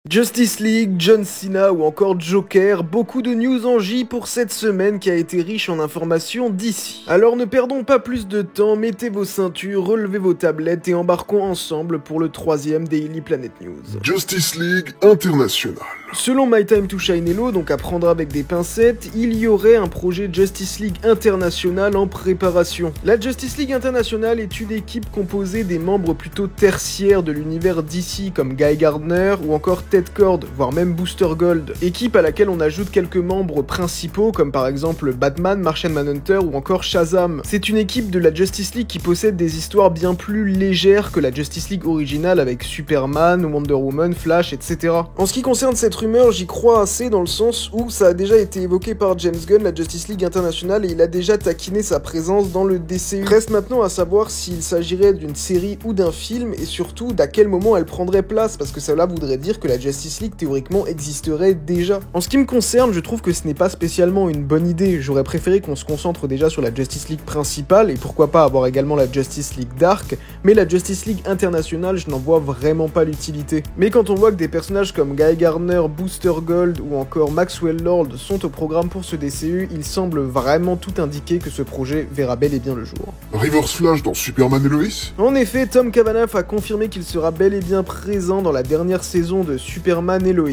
Justice League, John Cena ou encore Joker, beaucoup de news en J pour cette semaine qui a été riche en informations d'ici. Alors ne perdons pas plus de temps, mettez vos ceintures, relevez vos tablettes et embarquons ensemble pour le 3e Daily Planet News. Justice League International. Selon My Time to Shine Hello, donc à prendre avec des pincettes, il y aurait un projet Justice League International en préparation. La Justice League International est une équipe composée des membres plutôt tertiaires de l'univers DC comme Guy Gardner ou encore Ted Kord, voire même Booster Gold. Équipe à laquelle on ajoute quelques membres principaux comme par exemple Batman, Martian Manhunter ou encore Shazam. C'est une équipe de la Justice League qui possède des histoires bien plus légères que la Justice League originale avec Superman, Wonder Woman, Flash, etc. En ce qui concerne cette rumeur, j'y crois assez dans le sens où ça a déjà été évoqué par James Gunn, la Justice League International, et il a déjà taquiné sa présence dans le DCU. Reste maintenant à savoir s'il s'agirait d'une série ou d'un film, et surtout d'à quel moment elle prendrait place, parce que cela voudrait dire que la Justice League théoriquement existerait déjà. En ce qui me concerne, je trouve que ce n'est pas spécialement une bonne idée. J'aurais préféré qu'on se concentre déjà sur la Justice League principale, et pourquoi pas avoir également la Justice League Dark, mais la Justice League International, je n'en vois vraiment pas l'utilité. Mais quand on voit que des personnages comme Guy Gardner, Booster Gold ou encore Maxwell Lord sont au programme pour ce DCU, il semble vraiment tout indiquer que ce projet verra bel et bien le jour. Reverse Flash dans Superman et Lois. En effet, Tom Cavanagh a confirmé qu'il sera bel et bien présent dans la dernière saison de Superman et Lois.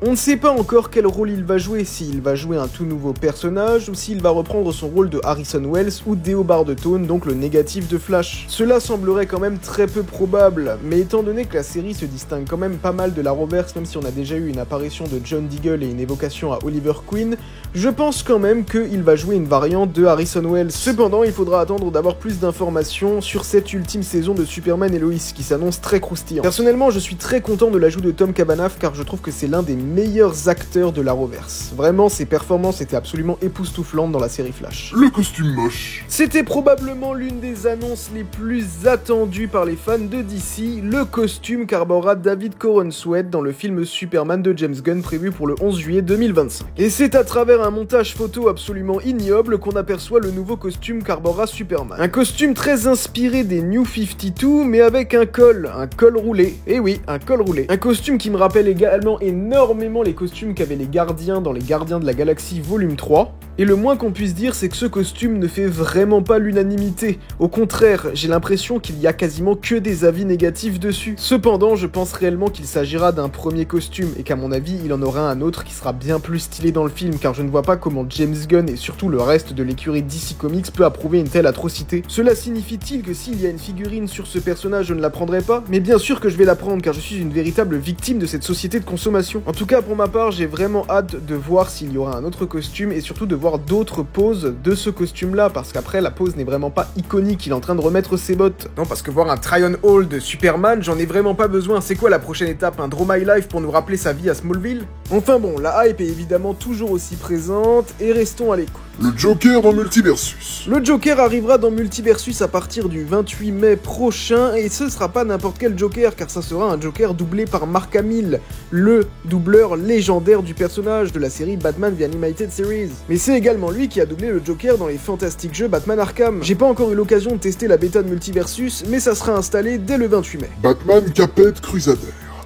On ne sait pas encore quel rôle il va jouer, s'il va jouer un tout nouveau personnage ou s'il va reprendre son rôle de Harrison Wells ou Deobard Tone, donc le négatif de Flash. Cela semblerait quand même très peu probable, mais étant donné que la série se distingue quand même pas mal de la Reverse, même si on a déjà eu une apparition de John Diggle et une évocation à Oliver Queen, je pense quand même qu'il va jouer une variante de Harrison Wells. Cependant, il faudra attendre d'avoir plus d'informations sur cette ultime saison de Superman et Lois qui s'annonce très croustillant. Personnellement, je suis très content de l'ajout de Tom Cavanagh car je trouve que c'est l'un des meilleurs acteurs de la Reverse. Vraiment, ses performances étaient absolument époustouflantes dans la série Flash. Le costume moche. C'était probablement l'une des annonces les plus attendues par les fans de DC, le costume qu'arborera David Corenswet dans le film Superman de James Gunn prévu pour le 11 juillet 2025. Et c'est à travers un montage photo absolument ignoble qu'on aperçoit le nouveau costume qu'arborera Superman. Un costume très inspiré des New 52 mais avec un col roulé. Et oui, un col roulé. Un costume qui me rappelle également énormément les costumes qu'avaient les Gardiens dans les Gardiens de la Galaxie volume 3. Et le moins qu'on puisse dire, c'est que ce costume ne fait vraiment pas l'unanimité. Au contraire, j'ai l'impression qu'il y a quasiment que des avis négatifs dessus. Cependant, je pense réellement qu'il s'agira d'un premier costume, et qu'à mon avis, il en aura un autre qui sera bien plus stylé dans le film, car je ne vois pas comment James Gunn et surtout le reste de l'écurie DC Comics peut approuver une telle atrocité. Cela signifie-t-il que s'il y a une figurine sur ce personnage, je ne la prendrai pas? Mais bien sûr que je vais la prendre, car je suis une véritable victime de cette société de consommation. En tout cas, pour ma part, j'ai vraiment hâte de voir s'il y aura un autre costume, et surtout de voir d'autres poses de ce costume-là, parce qu'après, la pose n'est vraiment pas iconique, il est en train de remettre ses bottes. Non, parce que voir un try-on-all de Superman, j'en ai vraiment pas besoin. C'est quoi la prochaine étape? Un Draw My Life pour nous rappeler sa vie à Smallville? Enfin bon, la hype est évidemment toujours aussi présente, et restons à l'écoute. Le Joker dans Multiversus. Le Joker arrivera dans Multiversus à partir du 28 mai prochain, et ce sera pas n'importe quel Joker, car ça sera un Joker doublé par Mark Hamill, le doubleur légendaire du personnage de la série Batman The Animated Series. Mais c'est également lui qui a doublé le Joker dans les fantastiques jeux Batman Arkham. J'ai pas encore eu l'occasion de tester la bêta de Multiversus, mais ça sera installé dès le 28 mai. Batman Caped Crusader.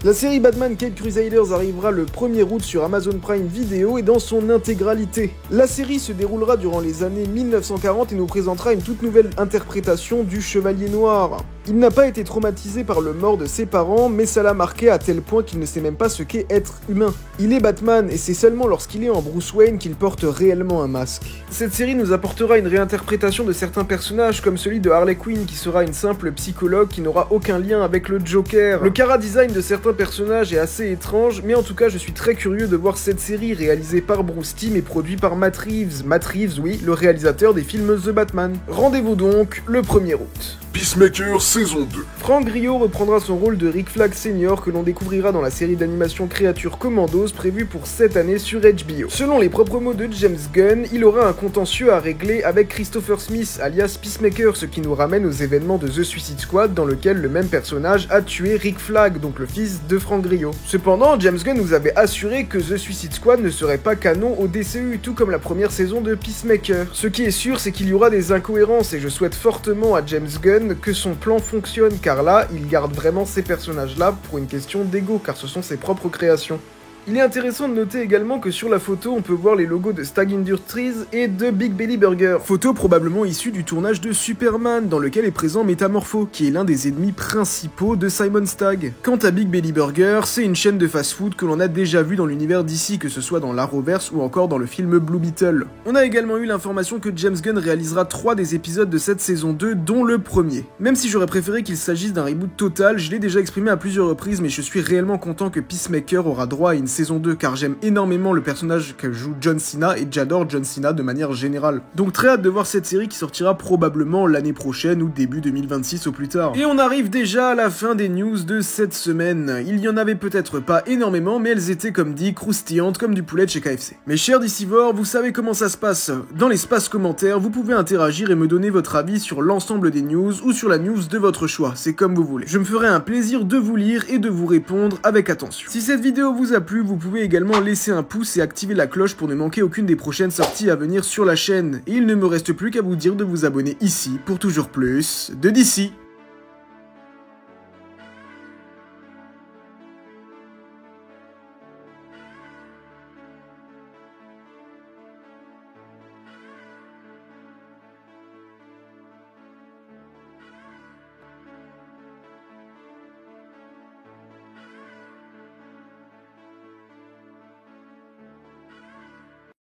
La série Batman Caped Crusaders arrivera le 1er août sur Amazon Prime Video et dans son intégralité. La série se déroulera durant les années 1940 et nous présentera une toute nouvelle interprétation du Chevalier Noir. Il n'a pas été traumatisé par le mort de ses parents, mais ça l'a marqué à tel point qu'il ne sait même pas ce qu'est être humain. Il est Batman et c'est seulement lorsqu'il est en Bruce Wayne qu'il porte réellement un masque. Cette série nous apportera une réinterprétation de certains personnages comme celui de Harley Quinn qui sera une simple psychologue qui n'aura aucun lien avec le Joker. Le chara-design de certains personnages est assez étrange, mais en tout cas je suis très curieux de voir cette série réalisée par Bruce Timm et produite par Matt Reeves. Matt Reeves, oui, le réalisateur des films The Batman. Rendez-vous donc le 1er août. Peacemaker saison 2. Frank Grillo reprendra son rôle de Rick Flag Senior que l'on découvrira dans la série d'animation Créatures Commandos prévue pour cette année sur HBO. Selon les propres mots de James Gunn, il aura un contentieux à régler avec Christopher Smith alias Peacemaker, ce qui nous ramène aux événements de The Suicide Squad dans lequel le même personnage a tué Rick Flag, donc le fils de Frank Grillo. Cependant, James Gunn nous avait assuré que The Suicide Squad ne serait pas canon au DCU, tout comme la première saison de Peacemaker. Ce qui est sûr, c'est qu'il y aura des incohérences et je souhaite fortement à James Gunn Gunn que son plan fonctionne, car là, il garde vraiment ces personnages-là pour une question d'ego, car ce sont ses propres créations. Il est intéressant de noter également que sur la photo, on peut voir les logos de Stag Industries et de Big Belly Burger. Photo probablement issue du tournage de Superman, dans lequel est présent Metamorpho, qui est l'un des ennemis principaux de Simon Stagg. Quant à Big Belly Burger, c'est une chaîne de fast-food que l'on a déjà vu dans l'univers d'ici, que ce soit dans l'Arrowverse ou encore dans le film Blue Beetle. On a également eu l'information que James Gunn réalisera 3 des épisodes de cette saison 2, dont le premier. Même si j'aurais préféré qu'il s'agisse d'un reboot total, je l'ai déjà exprimé à plusieurs reprises, mais je suis réellement content que Peacemaker aura droit à une saison 2, car j'aime énormément le personnage que joue John Cena et j'adore John Cena de manière générale. Donc très hâte de voir cette série qui sortira probablement l'année prochaine ou début 2026 au plus tard. Et on arrive déjà à la fin des news de cette semaine. Il y en avait peut-être pas énormément, mais elles étaient comme dit croustillantes comme du poulet de chez KFC. Mes chers Dicivores, vous savez comment ça se passe. Dans l'espace commentaire, vous pouvez interagir et me donner votre avis sur l'ensemble des news ou sur la news de votre choix, c'est comme vous voulez. Je me ferai un plaisir de vous lire et de vous répondre avec attention. Si cette vidéo vous a plu, vous pouvez également laisser un pouce et activer la cloche pour ne manquer aucune des prochaines sorties à venir sur la chaîne. Et il ne me reste plus qu'à vous dire de vous abonner ici pour toujours plus de DC.